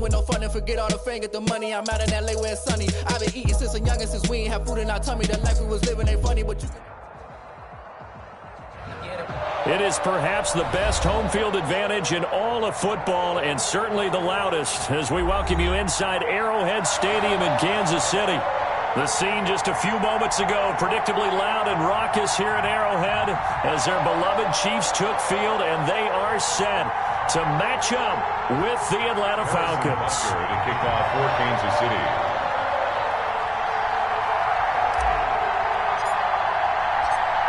chillin' with no fun and forget all the fame, get the money. I'm out in LA where it's sunny. I've been eating since a youngin', since we ain't have food in our tummy. The life we was living ain't funny, but you can... It is perhaps the best home field advantage in all of football, and certainly the loudest, as we welcome you inside Arrowhead Stadium in Kansas City. The scene just a few moments ago, predictably loud and raucous here at Arrowhead as their beloved Chiefs took field, and they are set to match up with the Atlanta Falcons. To kick off for Kansas City.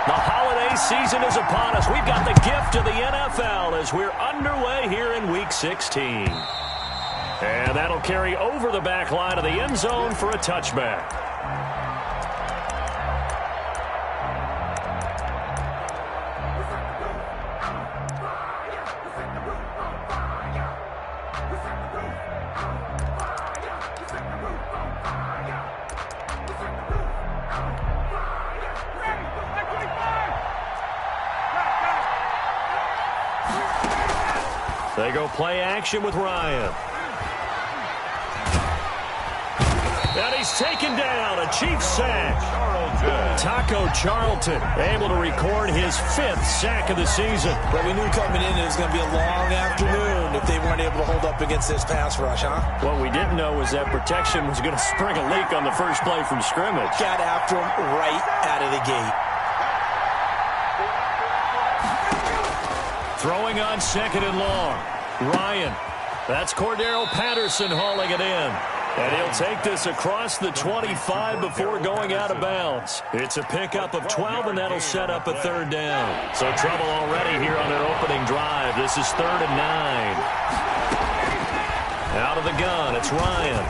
The holiday season is upon us. We've got the gift of the NFL as we're underway here in Week 16. And that'll carry over the back line of the end zone for a touchback. They go play action with Ryan. And he's taken down, a Chiefs sack. Taco Charlton able to record his 5th sack of the season. But we knew coming in it was going to be a long afternoon if they weren't able to hold up against this pass rush, huh? What we didn't know was that protection was going to spring a leak on the first play from scrimmage. Got after him right out of the gate. Throwing on 2nd and long. Ryan. That's Cordero Patterson hauling it in. And he'll take this across the 25 before going out of bounds. It's a pickup of 12, and that'll set up a 3rd down. So trouble already here on their opening drive. This is 3rd and 9. Out of the gun, it's Ryan.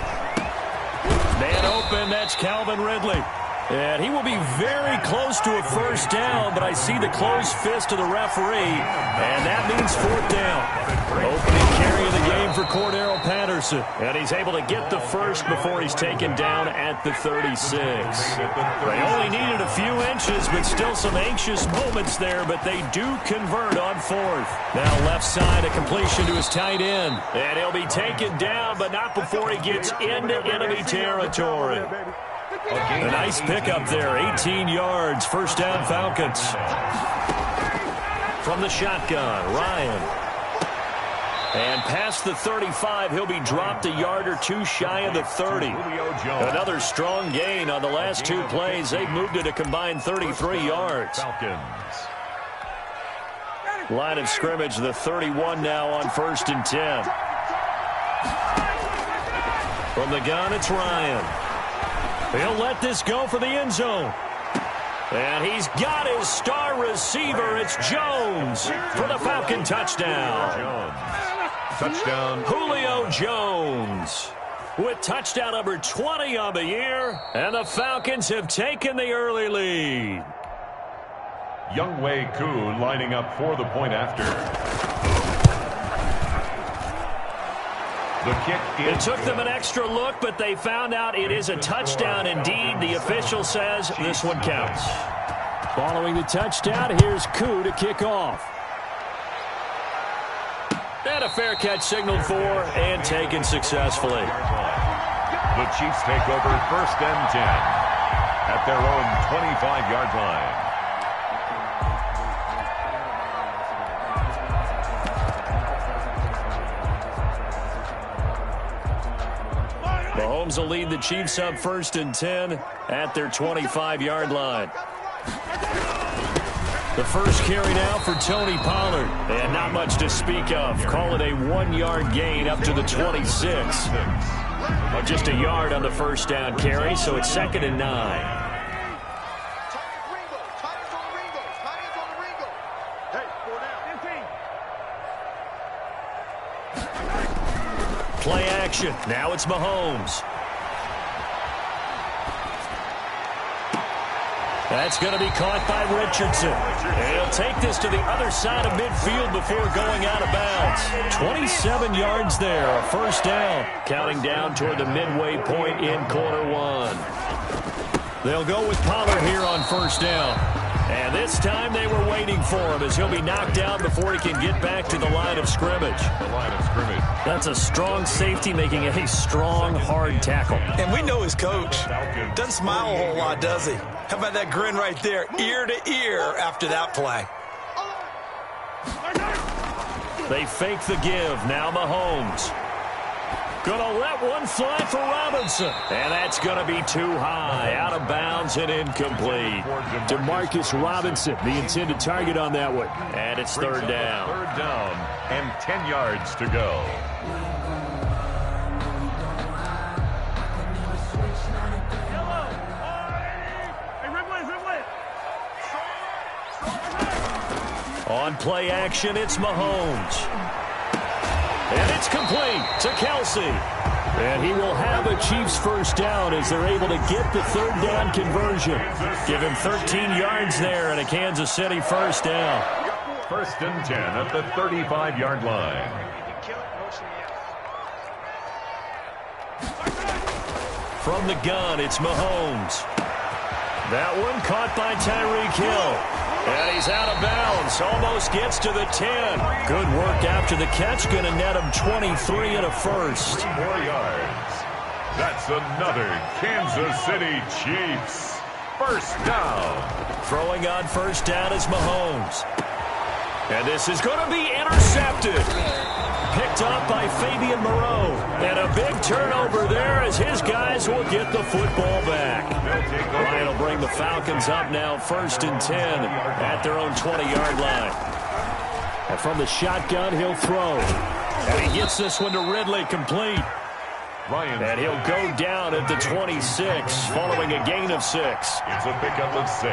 Man open, that's Calvin Ridley. And he will be very close to a 1st down, but I see the closed fist of the referee, and that means 4th down. Opening carry of the game for Cordero Patterson, and he's able to get the 1st before he's taken down at the 36. They only needed a few inches, but still some anxious moments there, but they do convert on 4th. Now left side, a completion to his tight end, and he'll be taken down, but not before he gets into enemy territory. A nice pickup there, 18 yards, 1st down Falcons. From the shotgun, Ryan. And past the 35, he'll be dropped a yard or 2 shy of the 30. Another strong gain on the last 2 plays. They've moved it a combined 33 yards. Line of scrimmage, the 31 now on 1st and 10. From the gun, it's Ryan. He'll let this go for the end zone. And he's got his star receiver. It's Jones for the Falcon touchdown. Touchdown. Julio Jones with touchdown number 20 on the year. And the Falcons have taken the early lead. Younghoe Koo lining up for the point after. The kick it took them an extra look, but they found out it is a touchdown indeed. The official says this one counts. Following the touchdown, here's Koo to kick off. And a fair catch signaled for and taken successfully. The Chiefs take over 1st and 10 at their own 25-yard line. Mahomes will lead the Chiefs up 1st and 10 at their 25-yard line. The first carry now for Tony Pollard. And not much to speak of. Call it a 1-yard gain up to the 26. Or just a yard on the 1st down carry, so it's 2nd and 9. Play action. Now it's Mahomes. That's going to be caught by Richardson. And he'll take this to the other side of midfield before going out of bounds. 27 yards there, a 1st down. Counting down toward the midway point in quarter 1. They'll go with Pollard here on 1st down. And this time they were waiting for him as he'll be knocked down before he can get back to the line of scrimmage. That's a strong safety making a strong, hard tackle. And we know his coach. Doesn't smile a whole lot, does he? How about that grin right there, ear to ear after that play? They fake the give. Now Mahomes. Gonna let one fly for Robinson. And that's gonna be too high. Out of bounds and incomplete. Demarcus Robinson, the intended target on that one. And it's third down. Third down and 10 yards to go. On play action, it's Mahomes. And it's complete to Kelsey. And he will have a Chiefs first down as they're able to get the third down conversion. Give him 13 yards there and a Kansas City first down. First and 10 at the 35-yard line. From the gun, it's Mahomes. That one caught by Tyreek Hill. And he's out of bounds. Almost gets to the 10. Good work after the catch. Going to net him 23 and a first. 3 more yards. That's another Kansas City Chiefs first down. Throwing on first down is Mahomes. And this is going to be intercepted. Picked up by Fabian Moreau. And a big turnover there as his guys will get the football back. Ryan will bring the Falcons up now first and 10 at their own 20-yard line. And from the shotgun, he'll throw. And he gets this one to Ridley complete. And he'll go down at the 26 following a gain of 6. It's a pickup of 6.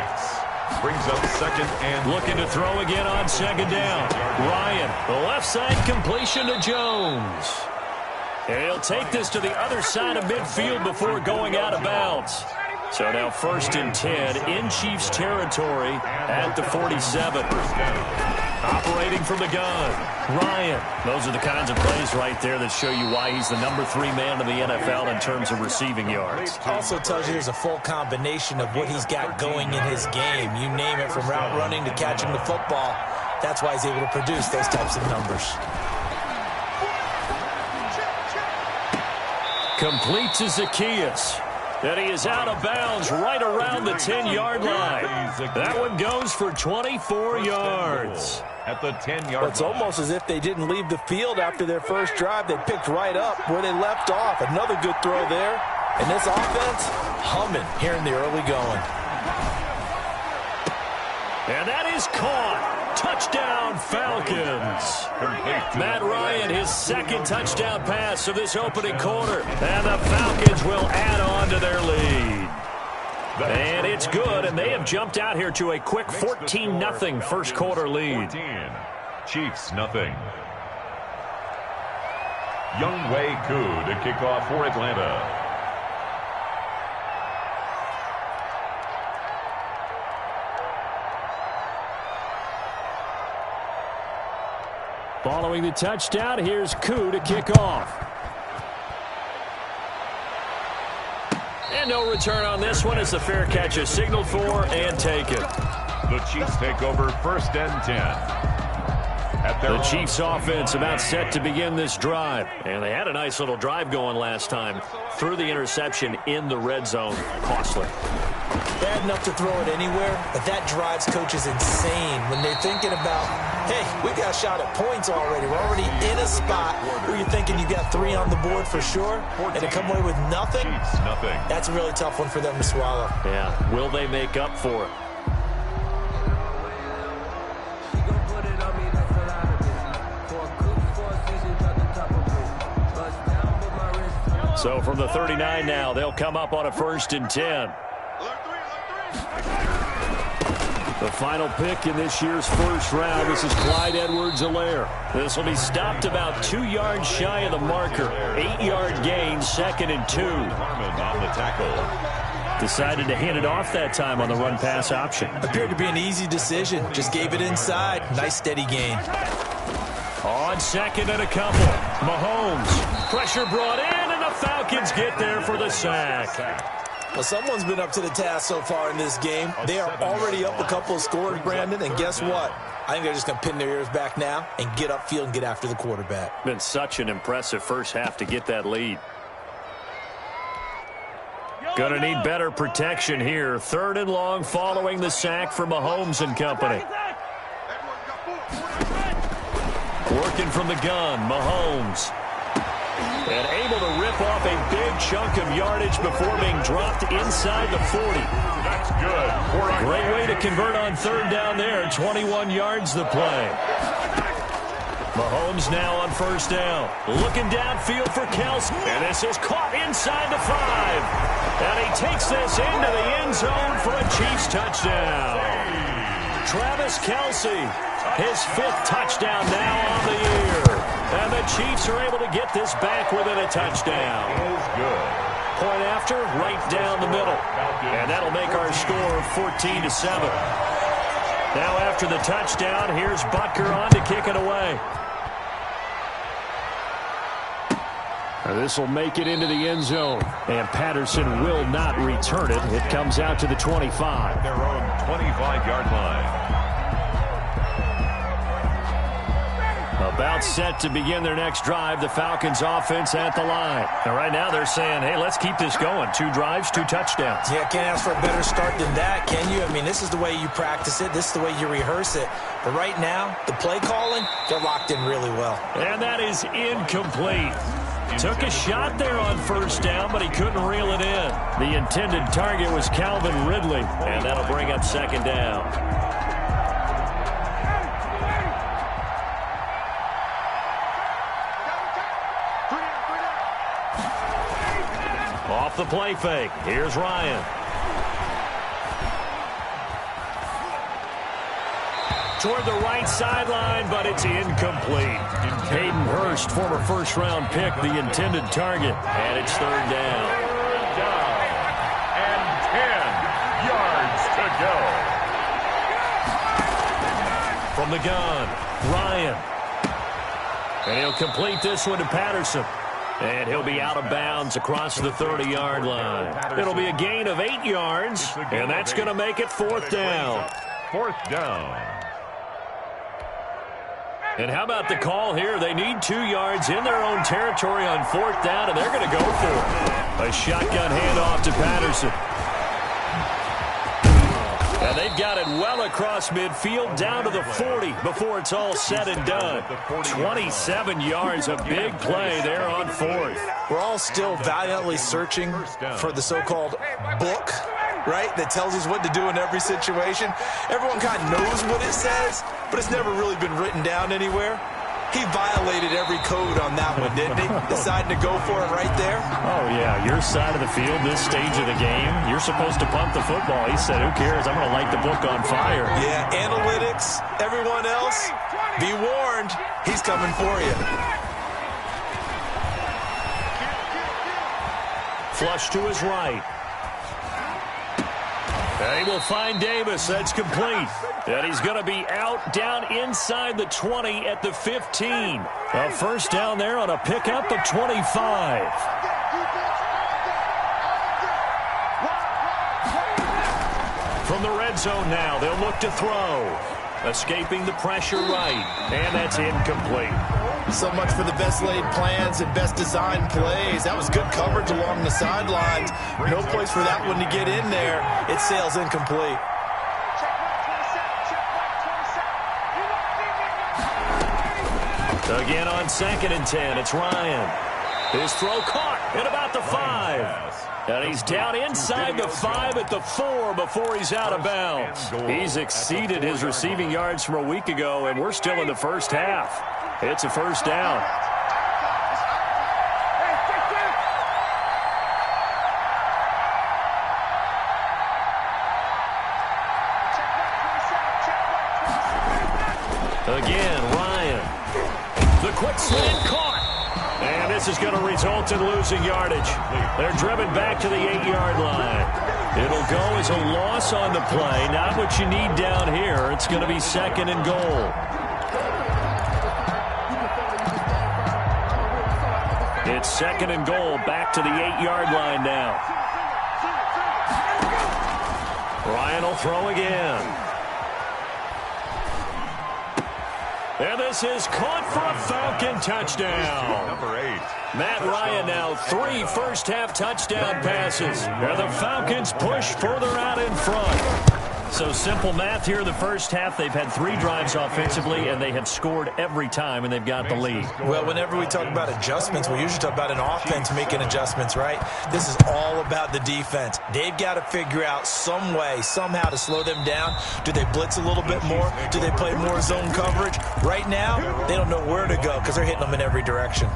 Brings up second and looking to throw again on second down. Ryan, the left side completion to Jones. And he'll take this to the other side of midfield before going out of bounds. So now first and 10 in Chiefs territory at the 47. Operating from the gun. Ryan. Those are the kinds of plays right there that show you why he's the number 3 man in the NFL in terms of receiving yards. Also tells you there's a full combination of what he's got going in his game. You name it, from route running to catching the football. That's why he's able to produce those types of numbers. Complete to Zacchaeus. And he is out of bounds right around the 10-yard line. That one goes for 24 yards. At the 10-yard line. It's almost as if they didn't leave the field after their first drive. They picked right up where they left off. Another good throw there. And this offense, humming here in the early going. And that is caught. Touchdown, Falcons. Matt Ryan, his second touchdown pass of this opening quarter. And the Falcons will add on to their lead. And it's good, and they have jumped out here to a quick 14-0 first quarter lead. 14. Chiefs nothing. Younghoe Koo to kick off for Atlanta. Following the touchdown, here's Koo to kick off. And no return on this one as the fair catch is signaled for and taken. The Chiefs take over first and 10. The Chiefs offense about set to begin this drive. And they had a nice little drive going last time. Threw the interception in the red zone. Costly. Bad enough to throw it anywhere, but that drives coaches insane when they're thinking about, hey, we got a shot at points already. We're already in a spot where you're thinking you got 3 on the board for sure, and to come away with nothing, that's a really tough one for them to swallow. Yeah, will they make up for it? So from the 39 now, they'll come up on a first and 10. The final pick in this year's first round. This is Clyde Edwards-Helaire. This will be stopped about 2 yards shy of the marker. 8-yard gain, second and 2. On the tackle. Decided to hand it off that time on the run-pass option. Appeared to be an easy decision. Just gave it inside. Nice steady gain. On second and a couple. Mahomes. Pressure brought in, and the Falcons get there for the sack. Well, someone's been up to the task so far in this game. They are already up a couple of scores, Brandon, and guess what? I think they're just going to pin their ears back now and get upfield and get after the quarterback. Been such an impressive first half to get that lead. Going to need better protection here. 3rd and long following the sack from Mahomes and company. Working from the gun, Mahomes. And able to rip off a big chunk of yardage before being dropped inside the 40. That's good. Great way to convert on 3rd down there. 21 yards the play. Mahomes now on 1st down. Looking downfield for Kelsey. And this is caught inside the 5. And he takes this into the end zone for a Chiefs touchdown. Travis Kelsey, his 5th touchdown now on the year. And the Chiefs are able to get this back within a touchdown. Good. Point after, right down the middle. And that'll make our score 14-7. Now after the touchdown, here's Butker on to kick it away. This will make it into the end zone. And Patterson will not return it. It comes out to the 25. Their own 25-yard line. About set to begin their next drive. The Falcons offense at the line. And right now they're saying, hey, let's keep this going. 2 drives, 2 touchdowns. Yeah, can't ask for a better start than that, can you? I mean, this is the way you practice it. This is the way you rehearse it. But right now, the play calling, they're locked in really well. And that is incomplete. Took a shot there on 1st down, but he couldn't reel it in. The intended target was Calvin Ridley. And that'll bring up 2nd down. Off the play fake. Here's Ryan. Toward the right sideline, but it's incomplete. Hayden Hurst, former 1st-round pick, the intended target. And it's 3rd down. And 10 yards to go. From the gun, Ryan. And he'll complete this one to Patterson. And he'll be out of bounds across the 30-yard line. It'll be a gain of 8 yards, and that's going to make it 4th down. 4th down. And how about the call here? They need 2 yards in their own territory on 4th down, and they're going to go for it. A shotgun handoff to Patterson. And they've got it well across midfield down to the 40 before it's all said and done. 27 yards, a big play there on 4th. We're all still valiantly searching for the so-called book, right, that tells us what to do in every situation. Everyone kind of knows what it says, but it's never really been written down anywhere. He violated every code on that one, didn't he? Deciding to go for it right there. Oh, yeah, your side of the field, this stage of the game, you're supposed to punt the football. He said, who cares? I'm going to light the book on fire. Yeah, analytics, everyone else, be warned, he's coming for you. Flush to his right. And he will find Davis. That's complete. And he's going to be out down inside the 20 at the 15. A 1st down there on a pickup of 25. From the red zone now, they'll look to throw. Escaping the pressure right. And that's incomplete. So much for the best laid plans and best designed plays. That was good coverage along the sidelines. No place for that one to get in there. It sails incomplete. Again on 2nd and 10, it's Ryan. His throw caught at about the 5. And he's down inside the 5 at the 4 before he's out of bounds. He's exceeded his receiving yards from a week ago, and we're still in the first half. It's a 1st down. Again, Ryan. The quick slant caught. And this is going to result in losing yardage. They're driven back to the 8-yard line. It'll go as a loss on the play. Not what you need down here. It's going to be 2nd and goal. It's 2nd and goal, back to the 8-yard line now. Ryan will throw again. And this is caught for a Falcon touchdown. Number 8. Matt Ryan now 3 first-half touchdown passes. And the Falcons push further out in front. So simple math here in the first half. They've had 3 drives offensively, and they have scored every time, and they've got the lead. Well, whenever we talk about adjustments, we usually talk about an offense making adjustments, right? This is all about the defense. They've got to figure out some way, somehow to slow them down. Do they blitz a little bit more? Do they play more zone coverage? Right now, they don't know where to go because they're hitting them in every direction.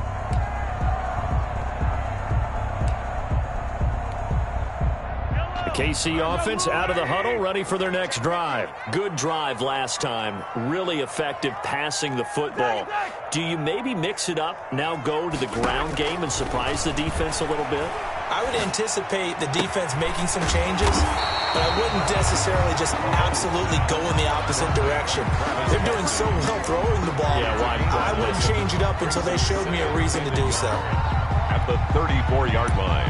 KC offense out of the huddle, ready for their next drive. Good drive last time. Really effective passing the football. Do you maybe mix it up, now go to the ground game and surprise the defense a little bit? I would anticipate the defense making some changes, but I wouldn't necessarily just absolutely go in the opposite direction. They're doing so well throwing the ball. Yeah, I wouldn't change it up until they showed me a reason to do so. At the 34-yard line.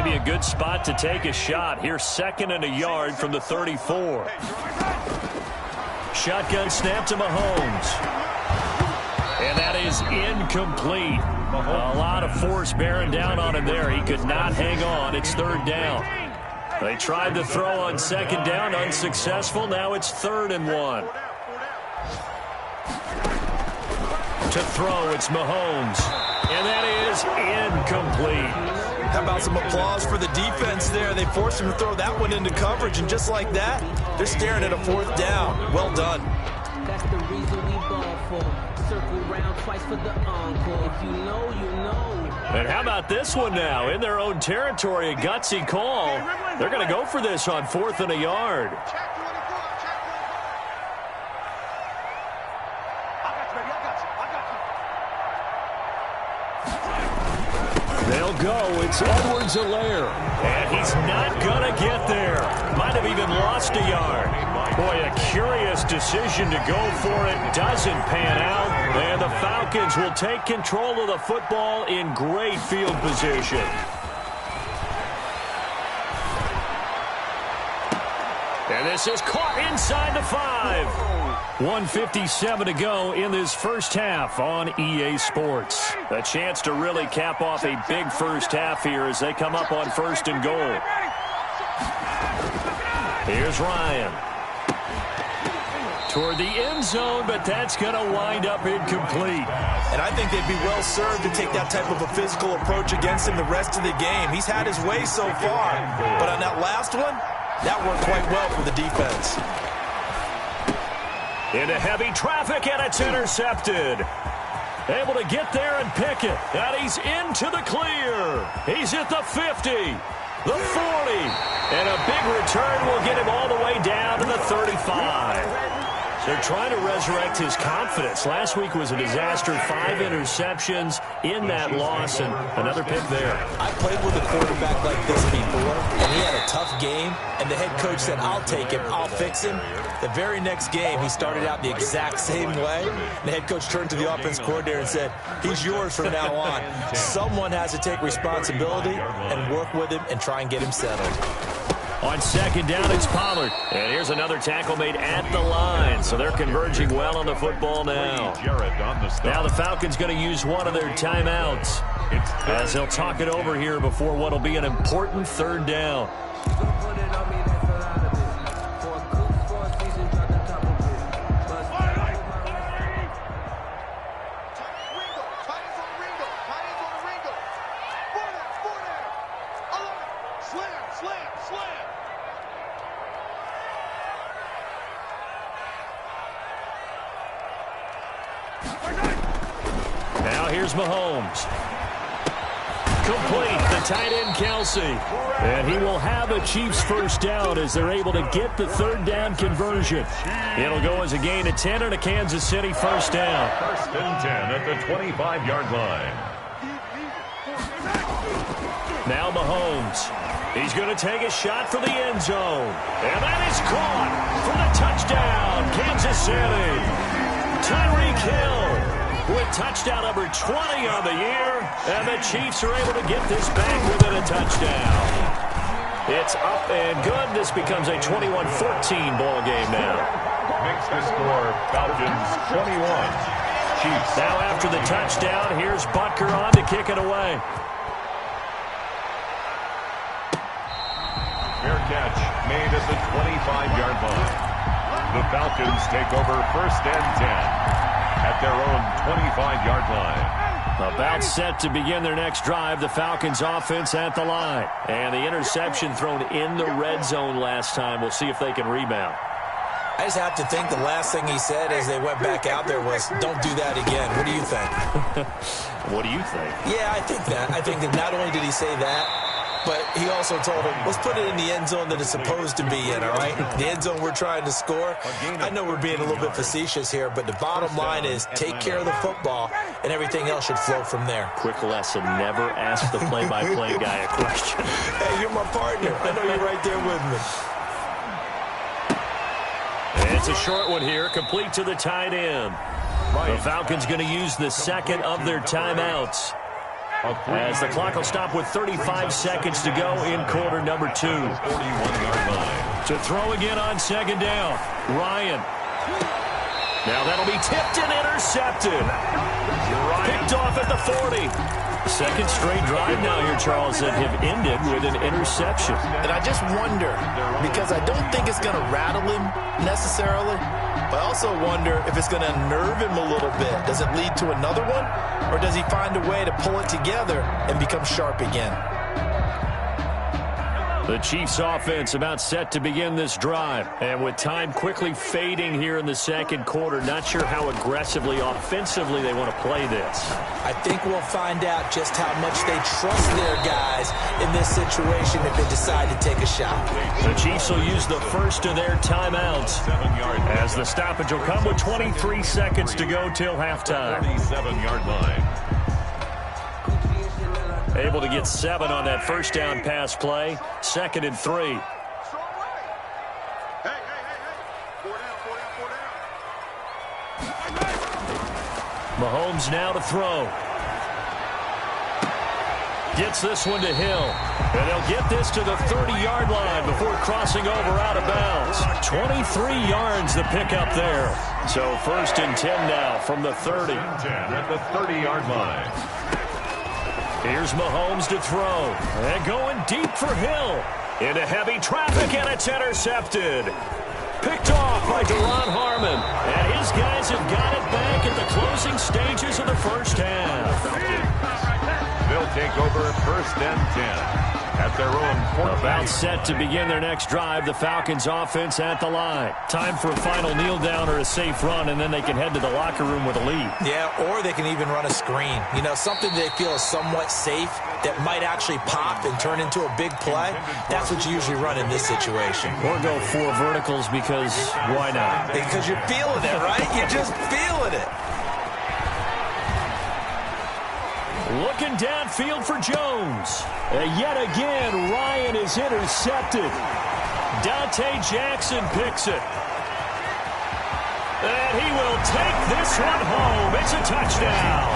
A good spot to take a shot. Here's 2nd and a yard from the 34. Shotgun snap to Mahomes. And that is incomplete. A lot of force bearing down on him there. He could not hang on. It's 3rd down. They tried to throw on 2nd down. Unsuccessful. Now it's 3rd and 1. To throw, it's Mahomes. And that is incomplete. How about some applause for the defense there? They forced him to throw that one into coverage, and just like that, they're staring at a 4th down. Well done. That's the reason we ball for. Circle round twice for the encore. If you know, you know. And how about this one now? In their own territory, a gutsy call. They're going to go for this on 4th and a yard. They'll go. It's Edwards-Helaire. And he's not going to get there. Might have even lost a yard. Boy, a curious decision to go for it. Doesn't pan out. And the Falcons will take control of the football in great field position. And this is caught inside the 5. 1:57 to go in this first half on EA Sports. A chance to really cap off a big first half here as they come up on 1st and goal. Here's Ryan. Toward the end zone, but that's going to wind up incomplete. And I think they'd be well served to take that type of a physical approach against him the rest of the game. He's had his way so far, but on that last one, that worked quite well for the defense. Into heavy traffic, and it's intercepted. Able to get there and pick it. And he's into the clear. He's at the 50, the 40. And a big return will get him all the way down to the 35. They're trying to resurrect his confidence. Last week was a disaster. 5 interceptions in that loss, and another pick there. I played with a quarterback like this before, and he had a tough game, and the head coach said, I'll take him, I'll fix him. The very next game, he started out the exact same way. The head coach turned to the offense coordinator and said, he's yours from now on. Someone has to take responsibility and work with him and try and get him settled. On 2nd down, it's Pollard. And here's another tackle made at the line. So they're converging well on the football now. Now the Falcons going to use one of their timeouts as they'll talk it over here before what will be an important 3rd down. Now here's Mahomes. Complete, the tight end Kelsey. And he will have a Chiefs first down as they're able to get the 3rd down conversion. It'll go as a gain of 10 and a Kansas City first down. 1st and 10 at the 25-yard line. Now Mahomes. He's going to take a shot for the end zone. And that is caught for the touchdown, Kansas City. Tyreek Hill with touchdown number 20 on the year. And the Chiefs are able to get this back within a touchdown. It's up and good. This becomes a 21-14 ball game now. Makes the score Falcons 21. Chiefs. Now after the touchdown, here's Butker on to kick it away. Fair catch made at the 25-yard line. The Falcons take over 1st and 10 at their own 25-yard line. About set to begin their next drive, the Falcons offense at the line. And the interception thrown in the red zone last time. We'll see if they can rebound. I just have to think the last thing he said as they went back out there was, don't do that again. What do you think? What do you think? Yeah, I think that. I think that not only did he say that, but he also told him, let's put it in the end zone that it's supposed to be in, all right? The end zone we're trying to score. I know we're being a little bit facetious here, but the bottom line is take care of the football, and everything else should flow from there. Quick lesson, never ask the play-by-play guy a question. Hey, you're my partner. I know you're right there with me. It's a short one here, complete to the tight end. The Falcons going to use the second of their timeouts, as the clock will stop with 35 seconds to go in quarter number 2. 41-yard line. To throw again on second down, Ryan. Now that'll be tipped and intercepted. Picked off at the 40. Second straight drive now here, Charles, that have ended with an interception. And I just wonder, because I don't think it's going to rattle him necessarily, but I also wonder if it's going to unnerve him a little bit. Does it lead to another one, or does he find a way to pull it together and become sharp again? The Chiefs offense about set to begin this drive. And with time quickly fading here in the second quarter, not sure how aggressively, offensively they want to play this. I think we'll find out just how much they trust their guys in this situation if they decide to take a shot. The Chiefs will use the first of their timeouts, as the stoppage will come with 23 seconds to go till halftime. 37-yard line. Able to get 7 on that first down pass play. 2nd and 3. Mahomes now to throw. Gets this one to Hill. And they'll get this to the 30-yard line before crossing over out of bounds. 23 yards the pickup there. So 1st and 10 now from the 30. 10 at the 30-yard line. Here's Mahomes to throw. And going deep for Hill. Into heavy traffic, and it's intercepted. Picked off by Deron Harmon. And his guys have got it back at the closing stages of the first half. They'll take over 1st and 10 at their own 14. About set to begin their next drive, the Falcons offense at the line. Time for a final kneel down or a safe run, and then they can head to the locker room with a lead. Yeah, or they can even run a screen. You know, something they feel is somewhat safe that might actually pop and turn into a big play. That's what you usually run in this situation. Or go 4 verticals, because why not? Because you're feeling it, right? You're just feeling it. Looking downfield for Jones. Yet again, Ryan is intercepted. Dante Jackson picks it. And he will take this one home. It's a touchdown.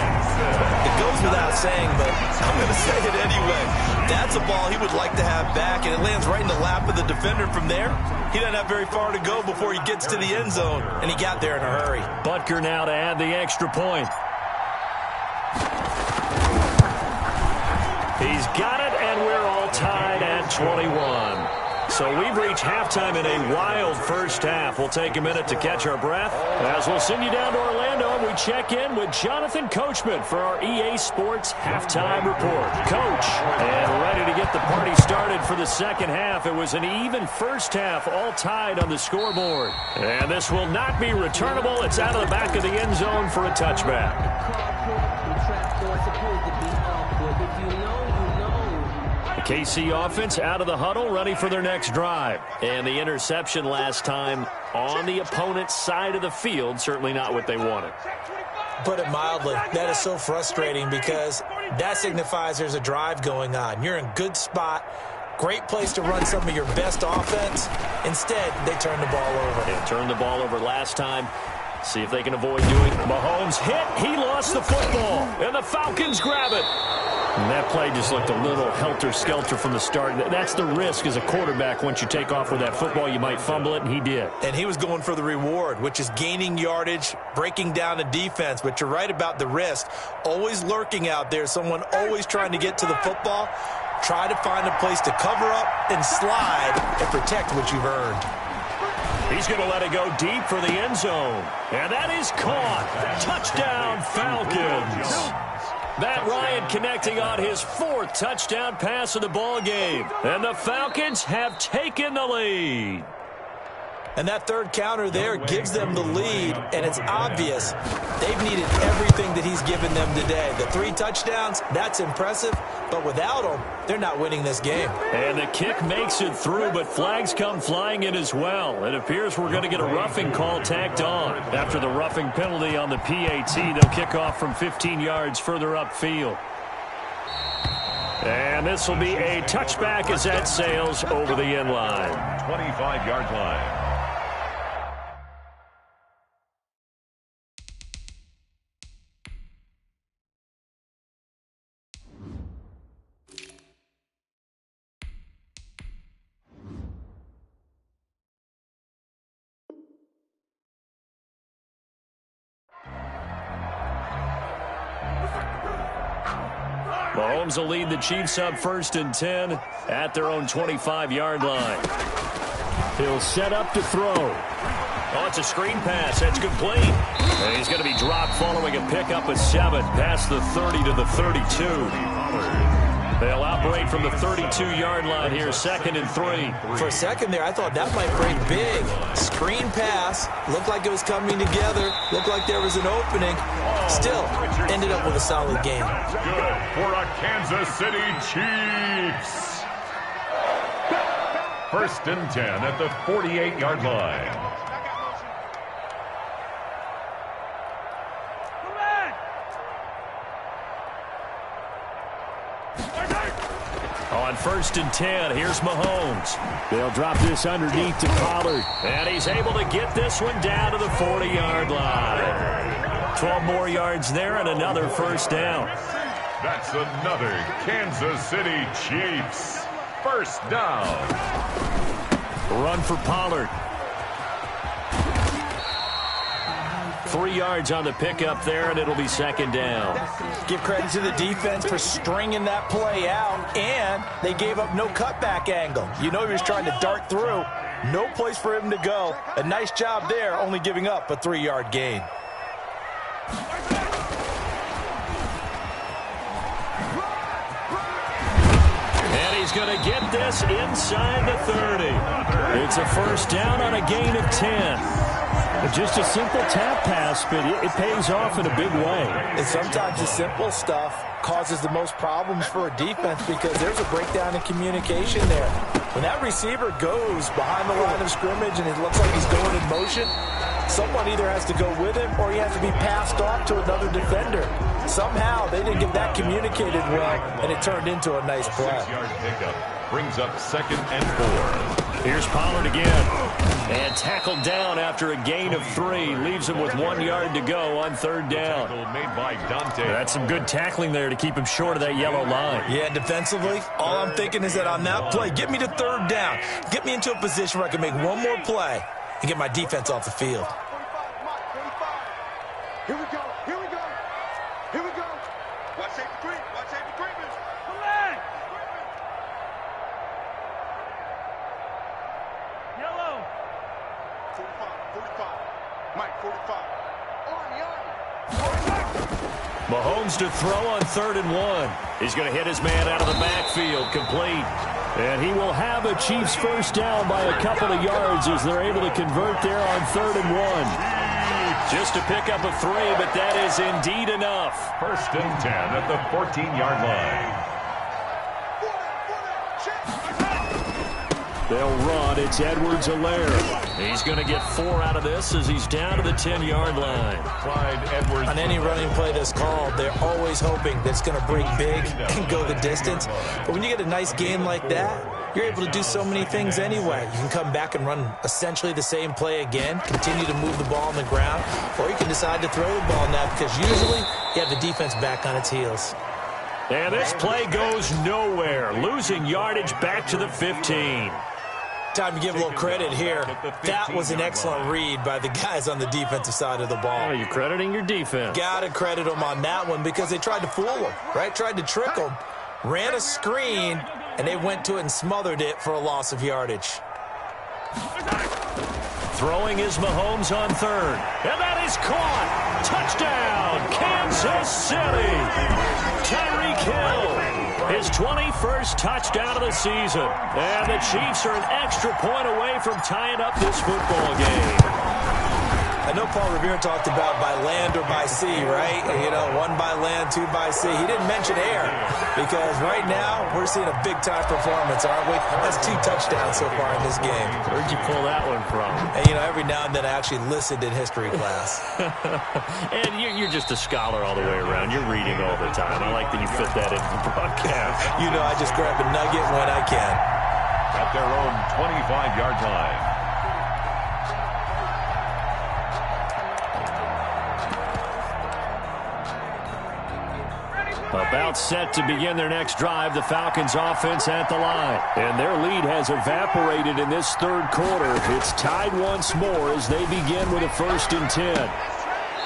It goes without saying, but I'm going to say it anyway. That's a ball he would like to have back, and it lands right in the lap of the defender from there. He doesn't have very far to go before he gets to the end zone, and he got there in a hurry. Butker now to add the extra point. He's got it, and we're all tied at 21. So we've reached halftime in a wild first half. We'll take a minute to catch our breath as we'll send you down to Orlando and we check in with Jonathan Coachman for our EA Sports Halftime Report. Coach, and ready to get the party started for the second half. It was an even first half, all tied on the scoreboard. And this will not be returnable. It's out of the back of the end zone for a touchback. The KC offense out of the huddle, ready for their next drive. And the interception last time on the opponent's side of the field, certainly not what they wanted. Put it mildly, that is so frustrating because that signifies there's a drive going on. You're in good spot, Great place to run some of your best offense. Instead, they turn the ball over. They turned the ball over last time. See if they can avoid doing. Mahomes hit. He lost the football. And the Falcons grab it. And that play just looked a little helter-skelter from the start. That's the risk as a quarterback. Once you take off with that football, you might fumble it, and he did. And he was going for the reward, which is gaining yardage, breaking down the defense. But you're right about the risk. Always lurking out there, someone always trying to get to the football. Try to find a place to cover up and slide and protect what you've earned. He's going to let it go deep for the end zone. And that is caught. Touchdown, Falcons. Matt Ryan connecting on his 4th touchdown pass of the ball game. And the Falcons have taken the lead. And that third counter there gives them the lead, and it's obvious they've needed everything that he's given them today. The 3 touchdowns, that's impressive, but without him, they're not winning this game. And the kick makes it through, but flags come flying in as well. It appears we're going to get a roughing call tacked on. After the roughing penalty on the PAT, they'll kick off from 15 yards further upfield. And this will be a touchback as that sails over the end line. 25-yard line. Mahomes will lead the Chiefs up 1st and 10 at their own 25-yard line. He'll set up to throw. Oh, it's a screen pass. That's complete. And he's going to be dropped following a pickup of 7 past the 30 to the 32. They'll operate from the 32-yard line here, 2nd and 3. For a second there, I thought that might break big. Screen pass. Looked like it was coming together. Looked like there was an opening. Still, ended up with a solid game. Good for a Kansas City Chiefs. 1st and 10 at the 48-yard line. On 1st and 10, here's Mahomes. They'll drop this underneath to Pollard. And he's able to get this one down to the 40-yard line. 12 more yards there and another 1st down. That's another Kansas City Chiefs 1st down. Run for Pollard. 3 yards on the pickup there, and it'll be 2nd down. Give credit to the defense for stringing that play out, and they gave up no cutback angle. You know he was trying to dart through. No place for him to go. A nice job there, only giving up a 3-yard gain. And he's going to get this inside the 30. It's a 1st down on a gain of 10. Just a simple tap pass, but it pays off in a big way. And sometimes the simple stuff causes the most problems for a defense because there's a breakdown in communication there. When that receiver goes behind the line of scrimmage and it looks like he's going in motion, someone either has to go with him or he has to be passed off to another defender. Somehow they didn't get that communicated well, and it turned into a nice play. 6-yard pickup brings up 2nd and 4. Here's Pollard again. And tackled down after a gain of 3. Leaves him with 1 yard to go on 3rd down. Made by Dante. That's some good tackling there to keep him short of that yellow line. Yeah, defensively, all I'm thinking is that on that play, get me to 3rd down. Get me into a position where I can make one more play and get my defense off the field. Here we go. Here we go. Here we go. Watch safety creep. Watch safety creepers. Yellow. 45. Mike, 45. Mahomes to throw on 3rd and 1. He's going to hit his man out of the backfield, complete. And he will have a Chiefs 1st down by a couple of yards as they're able to convert there on 3rd and 1. Just to pick up a 3, but that is indeed enough. 1st and 10 at the 14-yard line. They'll run. It's Edwards-Helaire. He's going to get 4 out of this as he's down to the 10-yard line. Clyde Edwards. On any running play that's called, they're always hoping that it's going to break big and go the distance. But when you get a nice gain like that, you're able to do so many things anyway. You can come back and run essentially the same play again, continue to move the ball on the ground, or you can decide to throw the ball now because usually you have the defense back on its heels. And this play goes nowhere, losing yardage back to the 15. Time to give a little credit here. That was an excellent read by the guys on the defensive side of the ball. Oh, you're crediting your defense. Got to credit them on that one because they tried to fool them, right? Tried to trick them, ran a screen, and they went to it and smothered it for a loss of yardage. Throwing is Mahomes on third. And that is caught. Touchdown, Kansas City. Tyreek Hill, his 21st touchdown of the season. And the Chiefs are an extra point away from tying up this football game. I know Paul Revere talked about by land or by sea, right? You know, one by land, two by sea. He didn't mention air because right now we're seeing a big-time performance, aren't we? That's 2 touchdowns so far in this game. Where'd you pull that one from? And, you know, every now and then I actually listened in history class. And you're just a scholar all the way around. You're reading all the time. I like that you fit that into the broadcast. You know, I just grab a nugget when I can. At their own 25-yard line. About set to begin their next drive, the Falcons offense at the line. And their lead has evaporated in this third quarter. It's tied once more as they begin with a 1st and 10.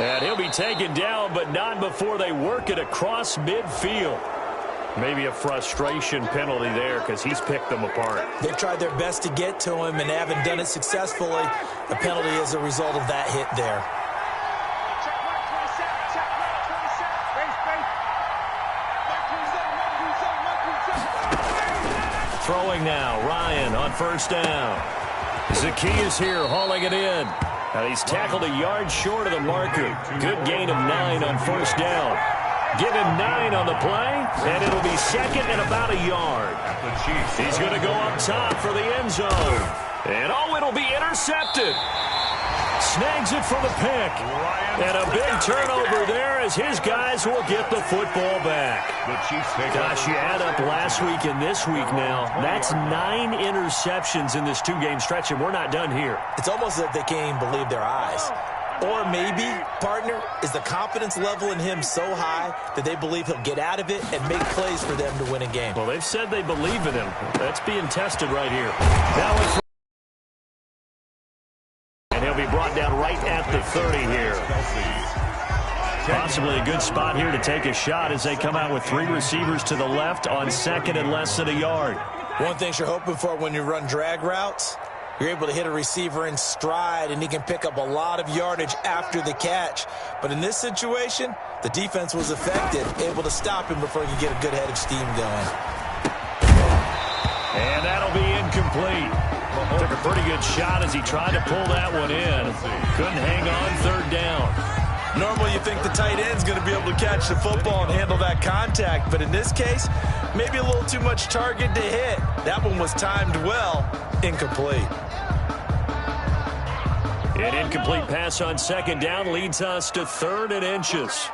And he'll be taken down, but not before they work it across midfield. Maybe a frustration penalty there because he's picked them apart. They've tried their best to get to him and haven't done it successfully. A penalty is a result of that hit there. Throwing now, Ryan on 1st down. Zacchaeus here hauling it in. And he's tackled a yard short of the marker. Good gain of 9 on 1st down. Give him 9 on the play, and it'll be 2nd and about a yard. He's going to go up top for the end zone. And oh, it'll be intercepted. Snags it for the pick. And a big turnover there as his guys will get the football back. Gosh, you add up last week and this week now. That's 9 interceptions in this 2-game stretch, and we're not done here. It's almost as if they can't even believe their eyes. Or maybe, partner, is the confidence level in him so high that they believe he'll get out of it and make plays for them to win a game. Well, they've said they believe in him. That's being tested right here. Now it's he'll be brought down right at the 30 here. Possibly a good spot here to take a shot as they come out with 3 receivers to the left on 2nd and less than a yard. One thing you're hoping for when you run drag routes, you're able to hit a receiver in stride and he can pick up a lot of yardage after the catch. But in this situation, the defense was effective, able to stop him before he could get a good head of steam going. And that'll be incomplete. Took a pretty good shot as he tried to pull that one in. Couldn't hang on 3rd down. Normally you think the tight end's going to be able to catch the football and handle that contact, but in this case, maybe a little too much target to hit. That one was timed well. Incomplete. An incomplete pass on 2nd down leads us to 3rd and inches.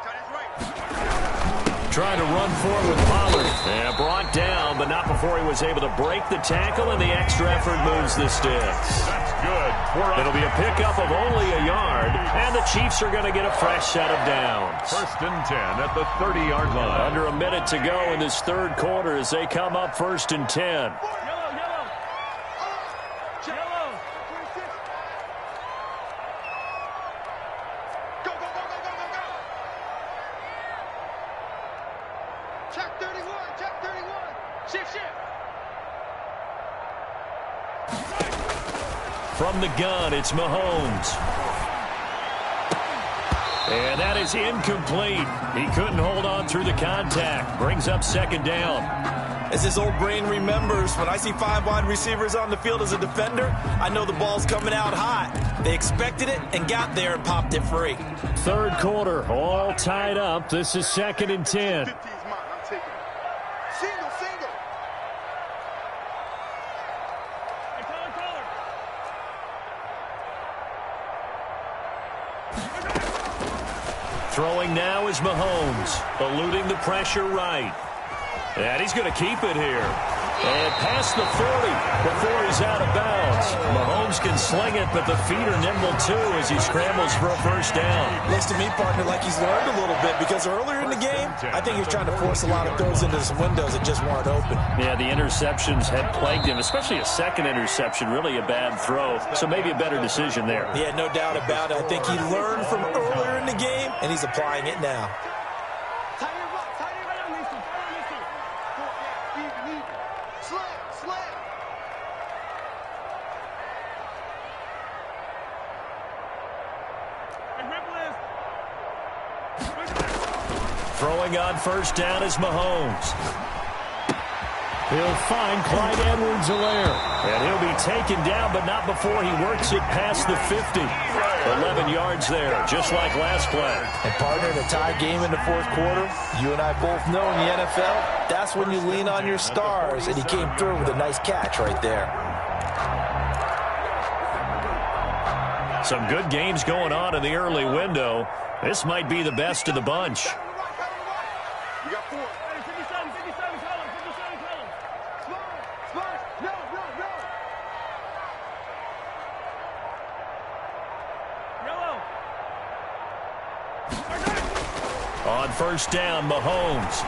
Trying to run forward with Pollard. And brought down, but not before he was able to break the tackle, and the extra effort moves the sticks. That's good. It'll be a pickup of only a yard, and the Chiefs are going to get a fresh set of downs. 1st and 10 at the 30-yard line. Under a minute to go in this third quarter as they come up 1st and 10. From the gun, it's Mahomes. And that is incomplete. He couldn't hold on through the contact. Brings up 2nd down. As his old brain remembers, when I see 5 wide receivers on the field as a defender, I know the ball's coming out hot. They expected it and got there and popped it free. Third quarter, all tied up. This is 2nd and 10. Throwing now is Mahomes, eluding the pressure right. And he's going to keep it here. And past the 40 before he's out of bounds. Mahomes can sling it, but the feet are nimble too as he scrambles for a first down. Looks to me, partner, like he's learned a little bit because earlier in the game, I think he was trying to force a lot of throws into some windows that just weren't open. Yeah, the interceptions had plagued him, especially a second interception, really a bad throw. So maybe a better decision there. Yeah, no doubt about it. I think he learned from earlier in the game, and he's applying it now. Throwing on first down is Mahomes. He'll find Clyde Edwards-Helaire. And he'll be taken down, but not before he works it past the 50. 11 yards there, just like last play. And partner, in a tie game in the fourth quarter, you and I both know in the NFL, that's when you lean on your stars. And he came through with a nice catch right there. Some good games going on in the early window. This might be the best of the bunch. You got 4. 57, 57, color, 57, color. Slide, no. Yellow. On first down, Mahomes.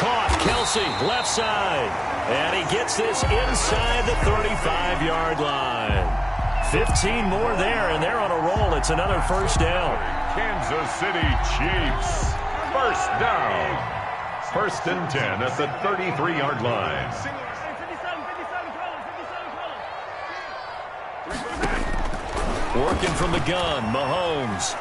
Caught, Kelsey, left side. And he gets this inside the 35-yard line. 15 more there, and they're on a roll. It's another first down. Kansas City Chiefs. First down. First and 10 at the 33-yard line. 57, 57, Working from the gun, Mahomes.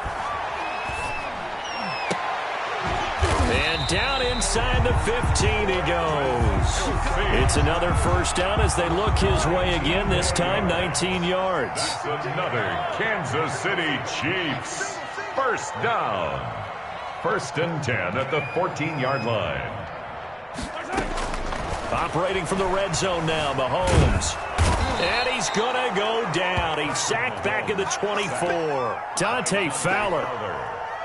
And down inside the 15 he goes. It's another first down as they look his way again, this time 19 yards. That's another Kansas City Chiefs. First down. First and 10 at the 14-yard line. Operating from the red zone now, Mahomes. And he's going to go down. He's sacked back at the 24. Dante Fowler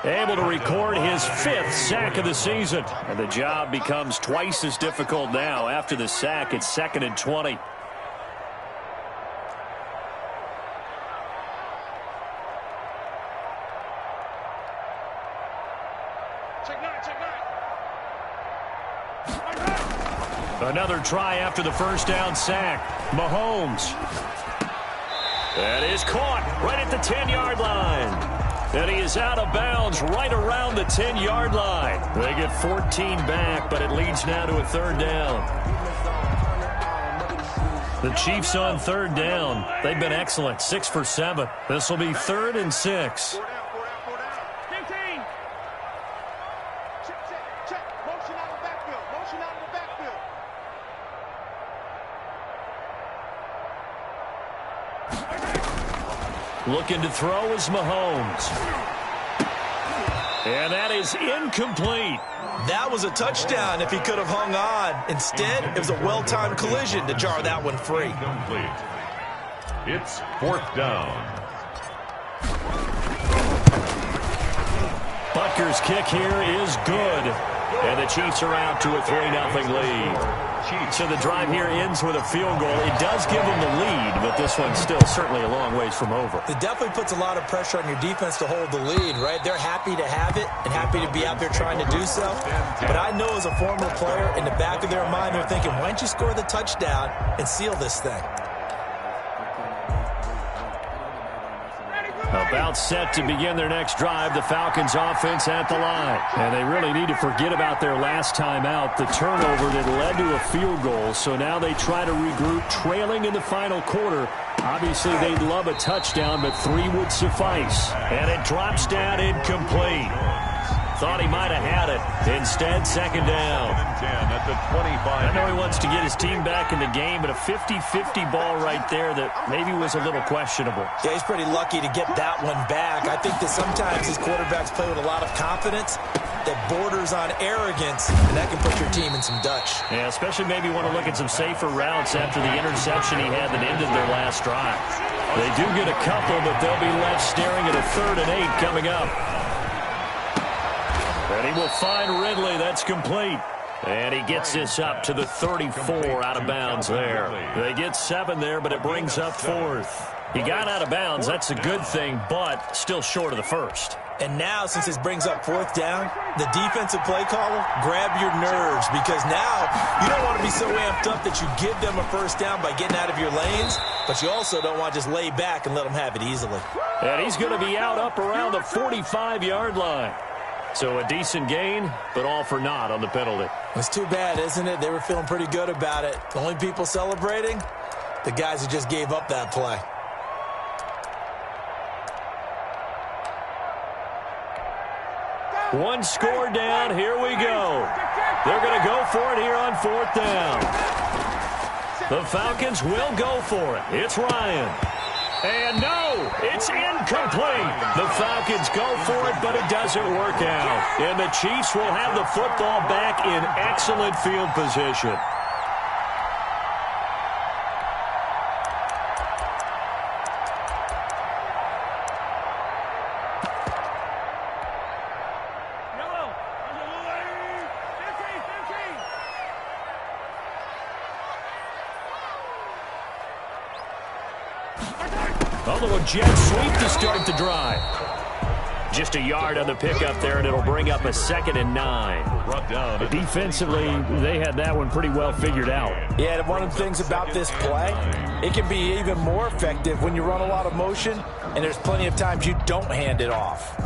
able to record his 5th sack of the season. And the job becomes twice as difficult now. After the sack, it's 2nd and 20. Another try after the first down sack. Mahomes. That is caught right at the 10-yard line. And he is out of bounds right around the 10-yard line. They get 14 back, but it leads now to a third down. The Chiefs on third down. They've been excellent, 6 for 7. This will be 3rd and 6. Looking to throw is Mahomes. And that is incomplete. That was a touchdown if he could have hung on. Instead, it was a well-timed collision to jar that one free. Incomplete. It's 4th down. Butker's kick here is good. And the Chiefs are out to a 3-0 lead. So the drive here ends with a field goal. It does give them the lead, but this one's still certainly a long ways from over. It definitely puts a lot of pressure on your defense to hold the lead, right? They're happy to have it and happy to be out there trying to do so. But I know as a former player, in the back of their mind, they're thinking, why don't you score the touchdown and seal this thing? About set to begin their next drive, the Falcons offense at the line. And they really need to forget about their last time out, the turnover that led to a field goal. So now they try to regroup, trailing in the final quarter. Obviously, they'd love a touchdown, but 3 would suffice. And it drops down incomplete. Thought he might have had it. Instead, 2nd down. 10 at the 25. I know he wants to get his team back in the game, but a 50-50 ball right there that maybe was a little questionable. Yeah, he's pretty lucky to get that one back. I think that sometimes these quarterbacks play with a lot of confidence that borders on arrogance, and that can put your team in some Dutch. Yeah, especially maybe want to look at some safer routes after the interception he had that ended their last drive. They do get a couple, but they'll be left staring at a 3rd and 8 coming up. And he will find Ridley. That's complete. And he gets this up to the 34 out of bounds there. They get 7 there, but it brings up 4th. He got out of bounds. That's a good thing, but still short of the first. And now, since this brings up 4th down, the defensive play caller, grab your nerves, because now you don't want to be so amped up that you give them a first down by getting out of your lanes, but you also don't want to just lay back and let them have it easily. And he's going to be out up around the 45-yard line. So a decent gain, but all for naught on the penalty. It's too bad, isn't it? They were feeling pretty good about it. The only people celebrating, the guys who just gave up that play. One score down. Here we go. They're going to go for it here on 4th down. The Falcons will go for it. It's Ryan. And no, it's incomplete. The Falcons go for it, but it doesn't work out. And the Chiefs will have the football back in excellent field position. Although a jet sweep to start the drive. Just a yard on the pickup there, and it'll bring up a 2nd and 9. Defensively, they had that one pretty well figured out. Yeah, and one of the things about this play, it can be even more effective when you run a lot of motion, and there's plenty of times you don't hand it off.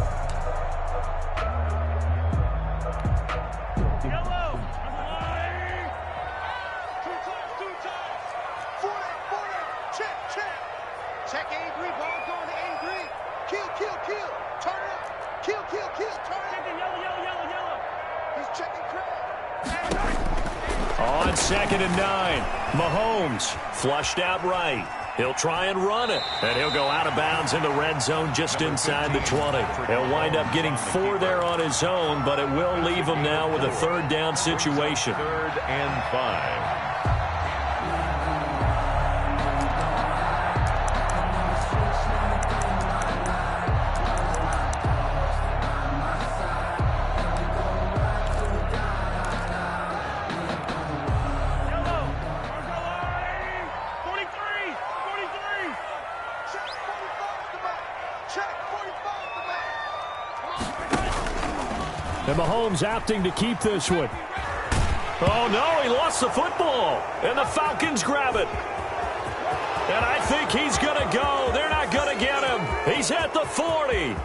On 2nd and 9, Mahomes flushed out right. He'll try and run it, and he'll go out of bounds in the red zone just inside the 20. He'll wind up getting 4 there on his own, but it will leave him now with a 3rd down situation. 3rd and 5. And Mahomes opting to keep this one. Oh, no, he lost the football. And the Falcons grab it. And I think he's going to go. They're not going to get him. He's at the 40,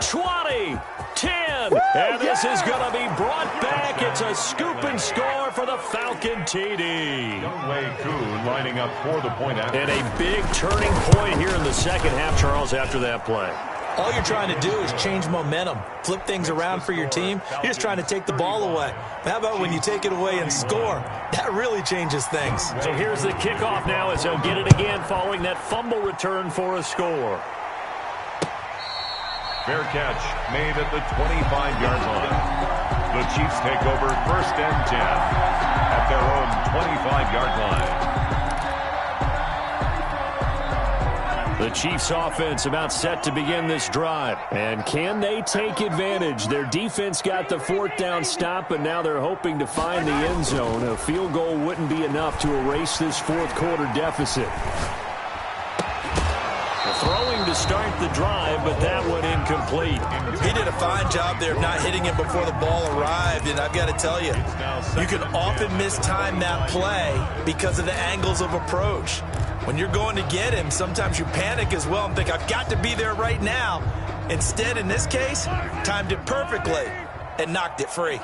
20, 10. And this is going to be brought back. It's a scoop and score for the Falcon TD. Younghoe Koo lining up for the point after. And a big turning point here in the second half, Charles, after that play. All you're trying to do is change momentum, flip things around for your team. You're just trying to take the ball away. But how about when you take it away and score? That really changes things. So here's the kickoff now as they'll get it again following that fumble return for a score. Fair catch made at the 25-yard line. The Chiefs take over 1st and 10 at their own 25-yard line. The Chiefs offense about set to begin this drive. And can they take advantage? Their defense got the 4th down stop, and now they're hoping to find the end zone. A field goal wouldn't be enough to erase this 4th quarter deficit. Throwing to start the drive, but that one incomplete. He did a fine job there of not hitting him before the ball arrived, and I've got to tell you, you can often mistime that play because of the angles of approach. When you're going to get him, sometimes you panic as well and think, I've got to be there right now. Instead, in this case, timed it perfectly and knocked it free.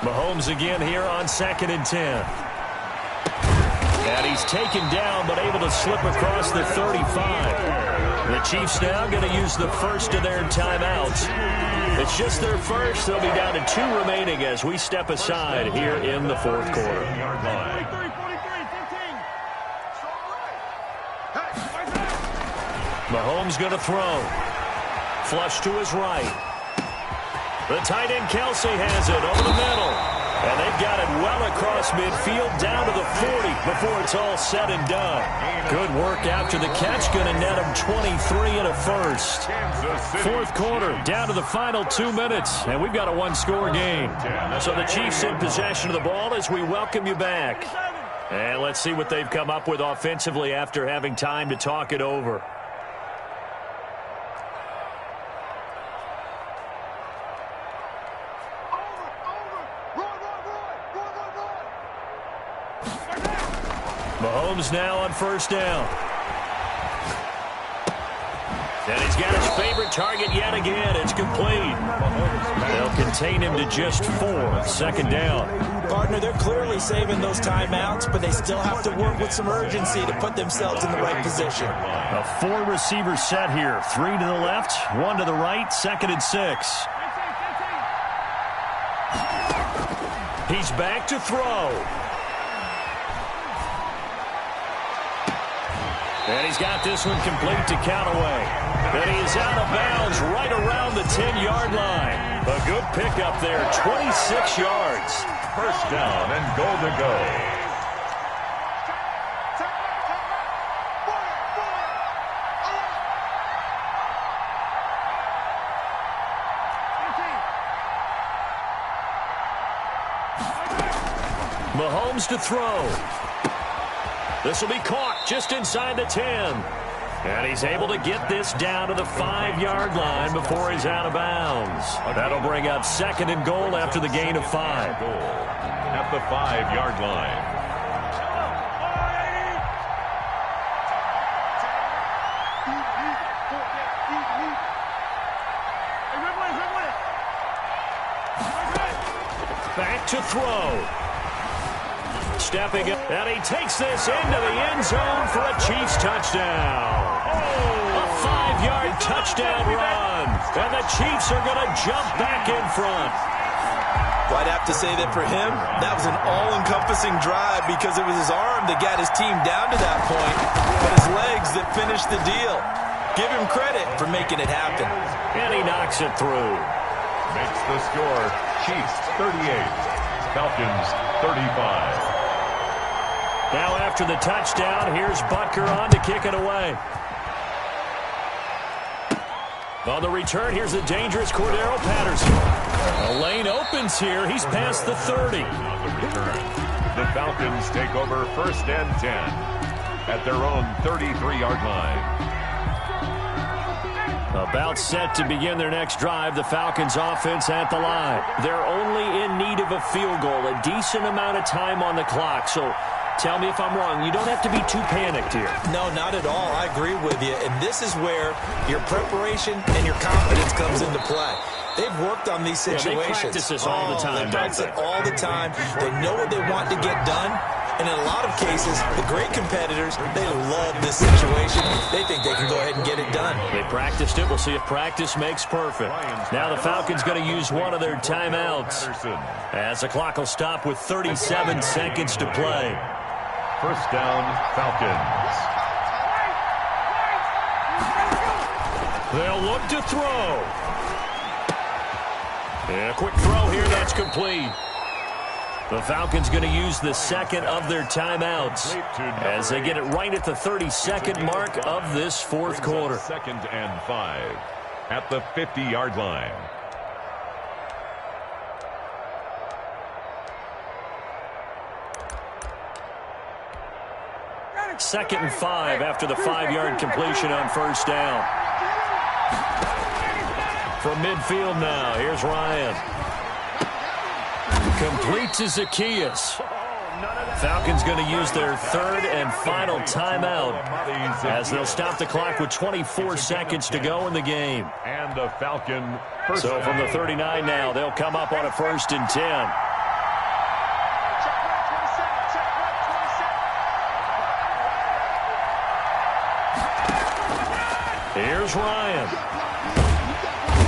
Mahomes again here on 2nd and 10. And he's taken down, but able to slip across the 35. The Chiefs now going to use the first of their timeouts. It's just their first. They'll be down to 2 remaining as we step aside here in the 4th quarter. Mahomes going to throw. Flush to his right. The tight end Kelsey has it over the middle. And they've got it well across midfield down to the 40 before it's all said and done. Good work after the catch. Going to net them 23 and a first. Fourth quarter, down to the final 2 minutes. And we've got a one-score game. So the Chiefs in possession of the ball as we welcome you back. And let's see what they've come up with offensively after having time to talk it over. Mahomes now on first down. And he's got his favorite target yet again. It's complete. They'll contain him to just 4. Second down. Partner, they're clearly saving those timeouts, but they still have to work with some urgency to put themselves in the right position. A 4-receiver set here. 3 to the left, 1 to the right, 2nd and 6. He's back to throw. And he's got this one complete to Callaway. And he is out of bounds right around the 10-yard line. A good pickup there, 26 yards. First down and goal to go. Mahomes to throw. This will be caught just inside the 10. And he's able to get this down to the 5-yard line before he's out of bounds. That'll bring up 2nd and goal after the gain of 5. At the 5-yard line. Back to throw. Stepping up, and he takes this into the end zone for a Chiefs touchdown. A 5-yard touchdown run, and the Chiefs are going to jump back in front. Well, I'd have to say that for him, that was an all-encompassing drive because it was his arm that got his team down to that point, but his legs that finished the deal. Give him credit for making it happen. And he knocks it through. Makes the score Chiefs 38, Falcons 35. Now after the touchdown, here's Butker on to kick it away. On the return, here's the dangerous Cordero Patterson. The lane opens here. He's past the 30. On the return, the Falcons take over 1st and 10 at their own 33-yard line. About set to begin their next drive, the Falcons offense at the line. They're only in need of a field goal, a decent amount of time on the clock. So tell me if I'm wrong. You don't have to be too panicked here. No, not at all. I agree with you. And this is where your preparation and your confidence comes into play. They've worked on these situations. They practice this all the time. They practice it all the time. They know what they want to get done. And in a lot of cases, the great competitors, they love this situation. They think they can go ahead and get it done. They practiced it. We'll see if practice makes perfect. Now the Falcons going to use one of their timeouts, as the clock will stop with 37 seconds to play. First down, Falcons. They'll look to throw. And a quick throw here. That's complete. The Falcons going to use the 2nd of their timeouts as they get it right at the 32nd mark of this 4th quarter. 2nd and 5 at the 50-yard line. Second and 5 after the 5-yard completion on first down. From midfield now, here's Ryan. Complete to Zacchaeus. Falcons going to use their 3rd and final timeout as they'll stop the clock with 24 seconds to go in the game. And the Falcon first. So from the 39 now, they'll come up on a 1st and 10. Here's Ryan.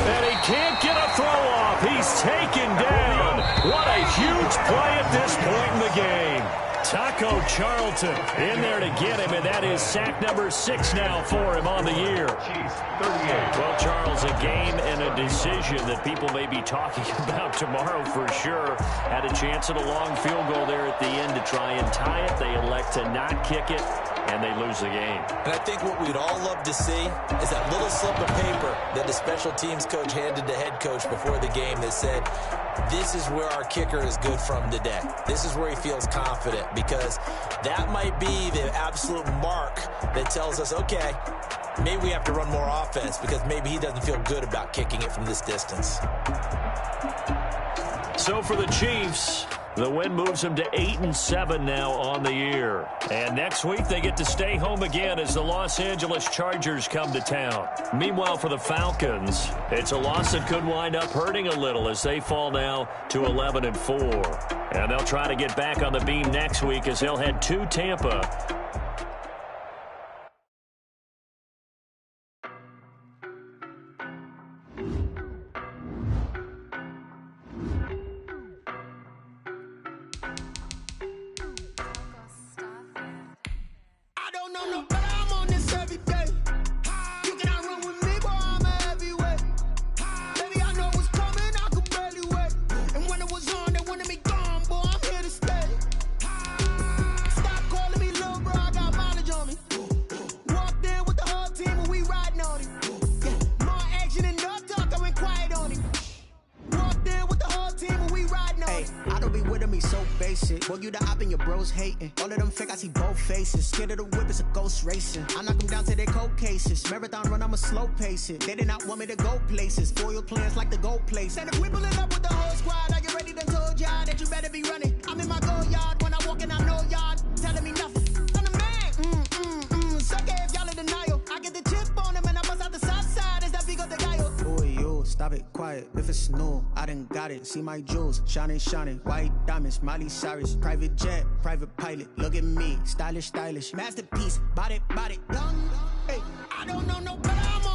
And he can't get a throw off. He's taken down. What a huge play at this point in the game. Taco Charlton in there to get him, and that is sack number 6 now for him on the year. Well, Charles, a game and a decision that people may be talking about tomorrow for sure. Had a chance at a long field goal there at the end to try and tie it. They elect to not kick it, and they lose the game. And I think what we'd all love to see is that little slip of paper that the special teams coach handed the head coach before the game that said, this is where our kicker is good from today. This is where he feels confident, because that might be the absolute mark that tells us, okay, maybe we have to run more offense because maybe he doesn't feel good about kicking it from this distance. So for the Chiefs, the win moves them to 8-7 now on the year. And next week they get to stay home again as the Los Angeles Chargers come to town. Meanwhile, for the Falcons, it's a loss that could wind up hurting a little as they fall now to 11-4. And they'll try to get back on the beam next week as they'll head to Tampa. Boy, you the op and your bros hating. All of them fake, I see both faces. Scared of the whip, it's a ghost racing. I knock them down to their cold cases. Marathon run, I'ma slow pace it. They did not want me to go places. Foil plans like the gold place. And if we pulling up with the whole squad, are you ready to told y'all that you better be running? I'm in my go yard. When I walk in, I know y'all telling me nothing. I'm the man. Suck it if y'all in denial. I get the chip on them and I bust out the south side. Is that Vigo the guy? Boy, yo, stop it, quiet. If it's new, I done got it. See my jewels, shining, shining. White diamonds, Miley Cyrus. Private jet, private pilot. Look at me, stylish, stylish. Masterpiece, body, young. Hey, I don't know no better. I'm on